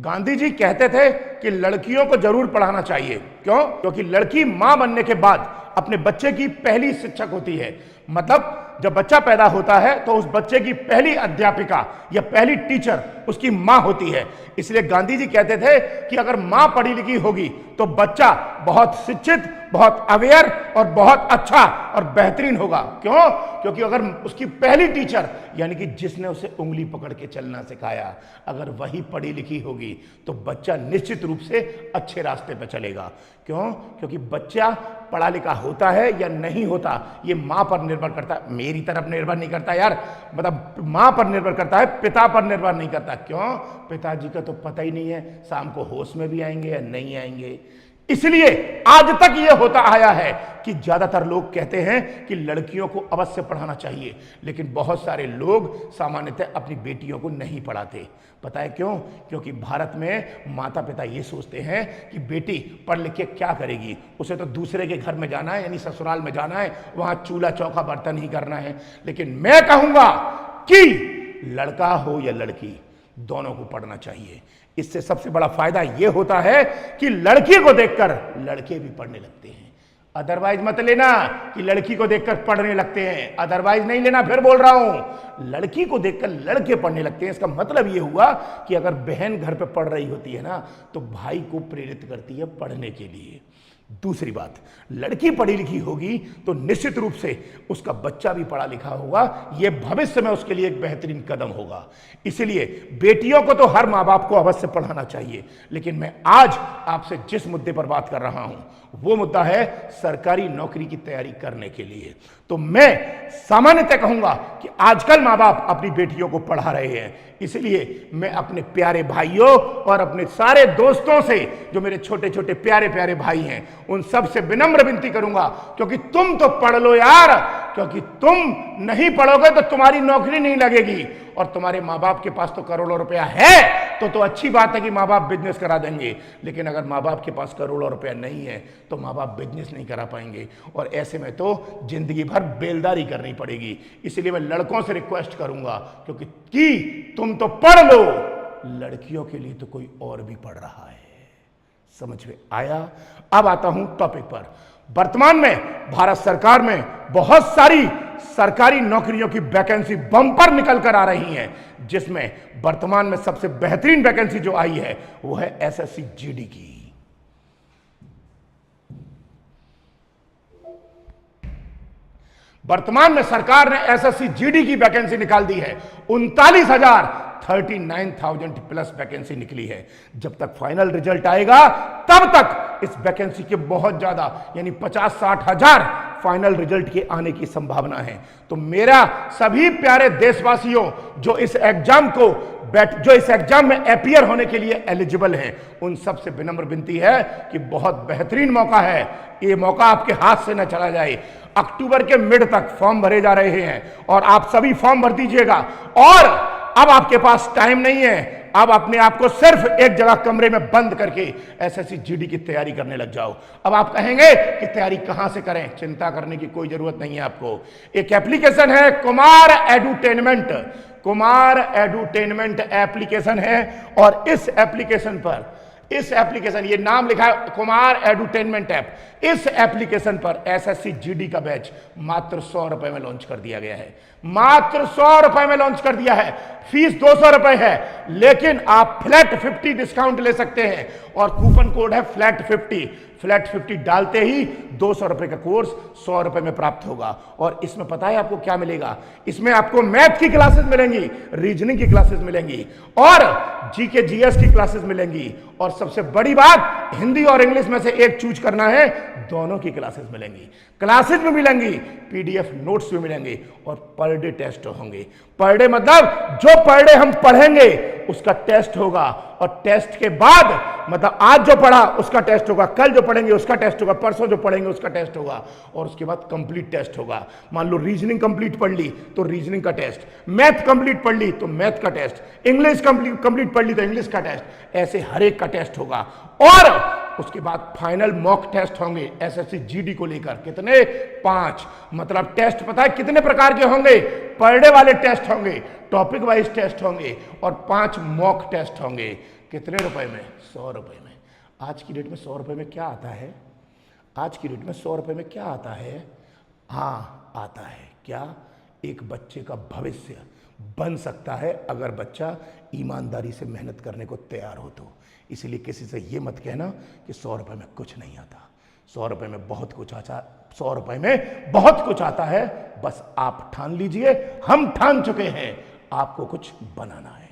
गांधी जी कहते थे कि लड़कियों को जरूर पढ़ाना चाहिए। क्यों? क्योंकि लड़की मां बनने के बाद अपने बच्चे की पहली शिक्षक होती है। मतलब जब बच्चा पैदा होता है तो उस बच्चे की पहली अध्यापिका या पहली टीचर उसकी मां होती है। इसलिए गांधी जी कहते थे कि अगर मां पढ़ी लिखी होगी तो बच्चा बहुत शिक्षित, बहुत अवेयर और बहुत अच्छा और बेहतरीन होगा। क्यों? क्योंकि अगर उसकी पहली टीचर यानी कि जिसने उसे उंगली पकड़ के चलना सिखाया अगर वही पढ़ी लिखी होगी तो बच्चा निश्चित रूप से अच्छे रास्ते पर चलेगा। क्यों? क्योंकि बच्चा पढ़ा लिखा होता है या नहीं होता ये मां पर निर्भर करता है, मेरी तरफ निर्भर नहीं करता यार, मतलब मां पर निर्भर करता है, पिता पर निर्भर नहीं करता। क्यों? पिताजी का तो पता ही नहीं है शाम को होश में भी आएंगे या नहीं आएंगे। इसलिए आज तक यह होता आया है कि ज्यादातर लोग कहते हैं कि लड़कियों को अवश्य पढ़ाना चाहिए, लेकिन बहुत सारे लोग सामान्यतः अपनी बेटियों को नहीं पढ़ाते। पता है क्यों? क्योंकि भारत में माता पिता ये सोचते हैं कि बेटी पढ़ लिख के क्या करेगी, उसे तो दूसरे के घर में जाना है यानी ससुराल में जाना है, वहां चूल्हा चौका बर्तन ही करना है। लेकिन मैं कहूंगा कि लड़का हो या लड़की दोनों को पढ़ना चाहिए। इससे सबसे बड़ा फायदा यह होता है कि लड़की को देखकर लड़के भी पढ़ने लगते हैं। अदरवाइज मत लेना कि लड़की को देखकर पढ़ने लगते हैं, अदरवाइज नहीं लेना, फिर बोल रहा हूं लड़की को देखकर लड़के पढ़ने लगते हैं। इसका मतलब यह हुआ कि अगर बहन घर पे पढ़ रही होती है ना तो भाई को प्रेरित करती है पढ़ने के लिए। दूसरी बात, लड़की पढ़ी लिखी होगी तो निश्चित रूप से उसका बच्चा भी पढ़ा लिखा होगा, यह भविष्य में उसके लिए एक बेहतरीन कदम होगा। इसलिए बेटियों को तो हर मां बाप को अवश्य पढ़ाना चाहिए, लेकिन मैं आज आपसे जिस मुद्दे पर बात कर रहा हूं वो मुद्दा है सरकारी नौकरी की तैयारी करने के लिए। तो मैं सामान्यतः कहूंगा कि आजकल मां बाप अपनी बेटियों को पढ़ा रहे हैं। इसलिए मैं अपने प्यारे भाइयों और अपने सारे दोस्तों से जो मेरे छोटे छोटे प्यारे प्यारे भाई हैं उन सब से विनम्र विनती करूंगा, क्योंकि तुम तो पढ़ लो यार, क्योंकि तुम नहीं पढ़ोगे तो तुम्हारी नौकरी नहीं लगेगी। और तुम्हारे माँ बाप के पास तो करोड़ों रुपया है तो अच्छी बात है कि माँ बाप बिजनेस करा देंगे, लेकिन अगर माँ बाप के पास करोड़ों रुपया नहीं है तो माँ बाप बिजनेस नहीं करा पाएंगे और ऐसे में तो जिंदगी भर बेलदारी करनी पड़ेगी। इसलिए मैं लड़कों से रिक्वेस्ट करूंगा क्योंकि तुम तो पढ़ लो, लड़कियों के लिए तो कोई और भी पढ़ रहा है। समझ में आया? अब आता हूं टॉपिक पर। वर्तमान में भारत सरकार में बहुत सारी सरकारी नौकरियों की वैकेंसी बम्पर निकल कर आ रही हैं, जिसमें वर्तमान में सबसे बेहतरीन वैकेंसी जो आई है वो है एसएससी जीडी की। वर्तमान में सरकार ने एसएससी जीडी की वैकेंसी निकाल दी है। 39,000 प्लस वैकेंसी निकली है। जब तक फाइनल रिजल्ट आएगा तब तक इस वैकेंसी के बहुत ज्यादा यानी 50-60 हजार फाइनल रिजल्ट के आने की संभावना है। तो मेरा सभी प्यारे देशवासियों जो इस एग्जाम में अपीयर होने के लिए एलिजिबल हैं उन सब से विनम्र विनती है कि बहुत बेहतरीन मौका है, ये मौका आपके हाथ से न चला जाए। अक्टूबर के मिड तक फॉर्म भरे जा रहे हैं और आप सभी फॉर्म भर दीजिएगा। और अब आपके पास टाइम नहीं है, अब अपने आप को सिर्फ एक जगह कमरे में बंद करके एसएससी जीडी की तैयारी करने लग जाओ। अब आप कहेंगे कि तैयारी कहां से करें? चिंता करने की कोई जरूरत नहीं है आपको। एक एप्लीकेशन है Kumar edutainment, Kumar edutainment application है और इस एप्लीकेशन ये नाम लिखा है कुमार एडुटेनमेंट ऐप। इस एप्लीकेशन पर एसएससी जीडी का बैच मात्र 100 रुपए में लॉन्च कर दिया गया है। मात्र 100 रुपए में लॉन्च कर दिया है। फीस 200 रुपए है, लेकिन आप फ्लैट 50 डिस्काउंट ले सकते हैं और कूपन कोड है फ्लैट 50। फ्लैट 50 डालते ही 200 रुपए का कोर्स 100 रुपए में प्राप्त होगा। और इसमें पता है आपको क्या मिलेगा? इसमें आपको मैथ की क्लासेस मिलेंगी, रीजनिंग की क्लासेस मिलेंगी और जीके जीएस की क्लासेस मिलेंगी और सबसे बड़ी बात हिंदी और इंग्लिश में से एक चूज करना है, दोनों की क्लासेस मिलेंगी। क्लासेस में मिलेंगी, पीडीएफ नोट्स भी मिलेंगे और पर डे टेस्ट होंगे। पर डे मतलब जो पर डे हम पढ़ेंगे उसका टेस्ट होगा और टेस्ट के बाद मतलब आज जो पढ़ा उसका टेस्ट होगा, कल जो पढ़ेंगे उसका टेस्ट होगा, परसों जो पढ़ेंगे उसका टेस्ट होगा और उसके बाद कंप्लीट टेस्ट होगा। मान लो रीजनिंग कंप्लीट पढ़ ली तो रीजनिंग का टेस्ट, मैथ कंप्लीट पढ़ ली तो मैथ का टेस्ट, इंग्लिश कंप्लीट पढ़ ली तो इंग्लिश का टेस्ट, ऐसे हर एक का टेस्ट होगा। और उसके बाद फाइनल मॉक टेस्ट होंगे एसएससी जीडी को लेकर। कितने? 5। मतलब टेस्ट पता है कितने प्रकार के होंगे? पर डे वाले टेस्ट होंगे, टॉपिक वाइज टेस्ट होंगे और 5 मॉक टेस्ट होंगे। कितने रुपए में? 100 रुपए में। आज की डेट में 100 रुपए में क्या आता है? आज की डेट में 100 रुपए में क्या आता है? हाँ, आता है क्या? एक बच्चे का भविष्य बन सकता है अगर बच्चा ईमानदारी से मेहनत करने को तैयार हो तो। इसलिए किसी से ये मत कहना कि 100 रुपए में कुछ नहीं आता। 100 रुपए में बहुत कुछ आता। 100 रुपए में बहुत कुछ आता है। बस आप ठान लीजिए, हम ठान चुके हैं, आपको कुछ बनाना है।